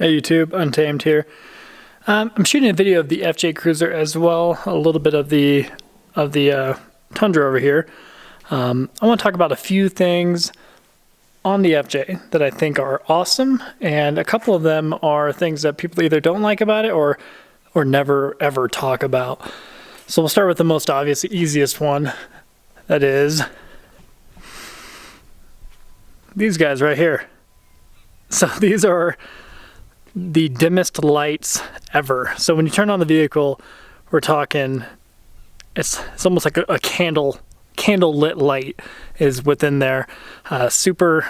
Hey YouTube, Untamed here. I'm shooting a video of the FJ Cruiser as well, a little bit of the Tundra over here. I want to talk about a few things on the FJ that I think are awesome, and a couple of them are things that people either don't like about it or never ever talk about. So we'll start with the most obvious, easiest one. That is these guys right here. So these are the dimmest lights ever. So when you turn on the vehicle, we're talking, it's almost like a candle lit light is within there. Super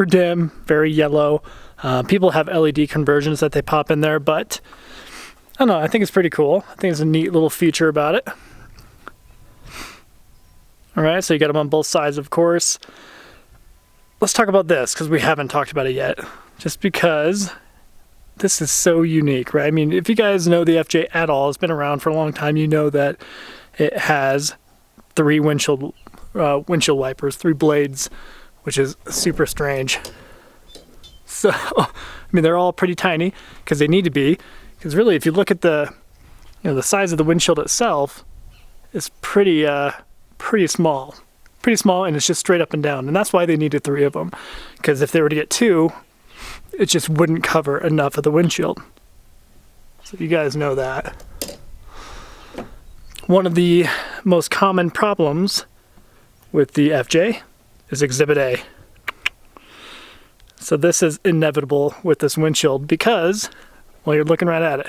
dim, very yellow. People have LED conversions that they pop in there, but I don't know, I think it's pretty cool. I think it's a neat little feature about it. All right, so you got them on both sides, of course. Let's talk about this, because we haven't talked about it yet. Just because this is so unique, right? I mean, if you guys know the FJ at all, it's been around for a long time, you know that it has 3 windshield wipers, 3 blades, which is super strange. So, I mean, they're all pretty tiny, because they need to be, because really, if you look at the size of the windshield itself, it's pretty small. Pretty small, and it's just straight up and down, and that's why they needed 3 of them, because if they were to get 2, it just wouldn't cover enough of the windshield. So you guys know that. One of the most common problems with the FJ is Exhibit A. So this is inevitable with this windshield because, well, you're looking right at it.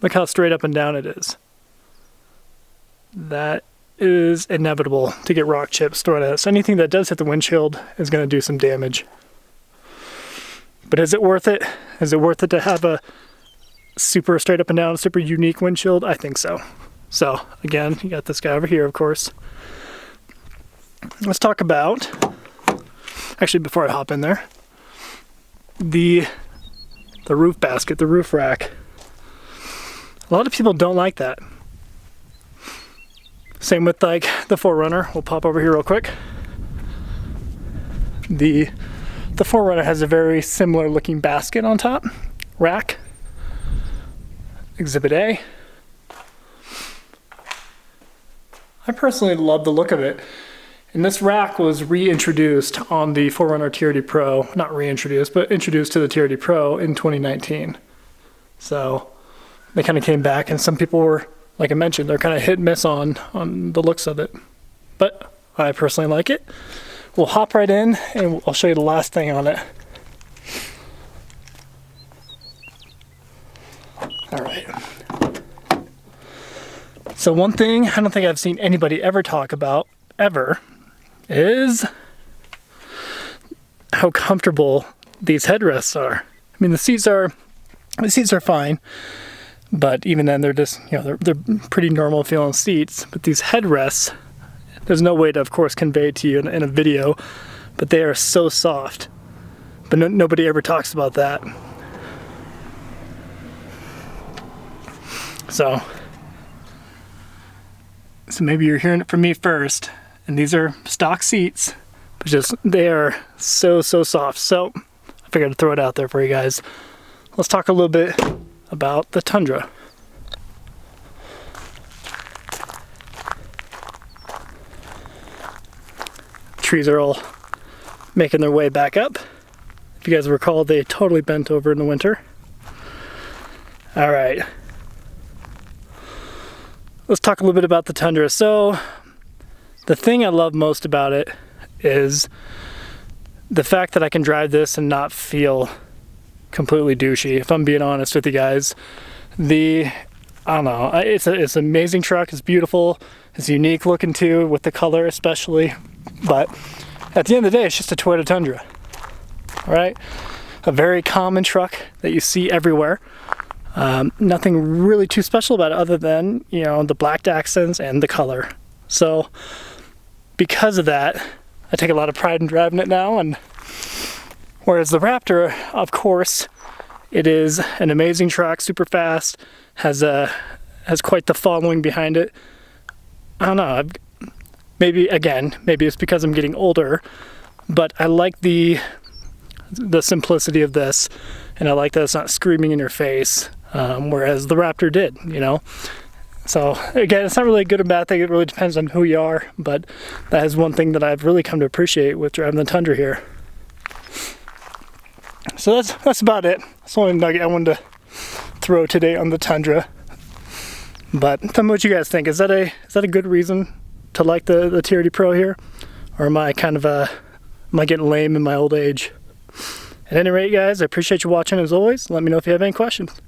Look how straight up and down it is. That is inevitable to get rock chips thrown at it. So anything that does hit the windshield is going to do some damage. But is it worth it? Is it worth it to have a super straight up and down, super unique windshield? I think so. So again, you got this guy over here, of course. Let's talk about, actually before I hop in there, the roof basket, the roof rack. A lot of people don't like that. Same with like the 4Runner. We'll pop over here real quick. The 4Runner has a very similar looking basket on top, rack. Exhibit A. I personally love the look of it. And this rack was reintroduced on the 4Runner TRD Pro, not reintroduced, but introduced to the TRD Pro in 2019. So they kind of came back, and some people were, like I mentioned, they're kind of hit and miss on the looks of it. But I personally like it. We'll hop right in and I'll show you the last thing on it. All right. So one thing I don't think I've seen anybody ever talk about, ever, is how comfortable these headrests are. I mean, the seats are fine, but even then they're just, they're pretty normal feeling seats. But these headrests, there's no way to, of course, convey it to you in a video, but they are so soft. But nobody ever talks about that. So maybe you're hearing it from me first, and these are stock seats, but they are so soft. So I figured I'd throw it out there for you guys. Let's talk a little bit about the Tundra. Trees are all making their way back up. If you guys recall, they totally bent over in the winter. All right. Let's talk a little bit about the Tundra. So the thing I love most about it is the fact that I can drive this and not feel completely douchey, if I'm being honest with you guys. I don't know, it's an amazing truck. It's beautiful. It's unique looking too, with the color especially. But at the end of the day, it's just a Toyota Tundra. All right, a very common truck that you see everywhere. Nothing really too special about it other than, the black accents and the color. So because of that, I take a lot of pride in driving it now. And whereas the Raptor, of course, it is an amazing truck, super fast, has quite the following behind it. I don't know, maybe it's because I'm getting older, but I like the simplicity of this. and I like that it's not screaming in your face, whereas the Raptor did, you know. So again, it's not really a good or bad thing. It really depends on who you are, but that is one thing that I've really come to appreciate with driving the Tundra here. So that's about it. That's the only nugget I wanted to throw today on the Tundra. But tell me what you guys think. Is that a good reason to like the TRD Pro here, or am I kind of am I getting lame in my old age? At any rate, guys, I appreciate you watching as always. Let me know if you have any questions.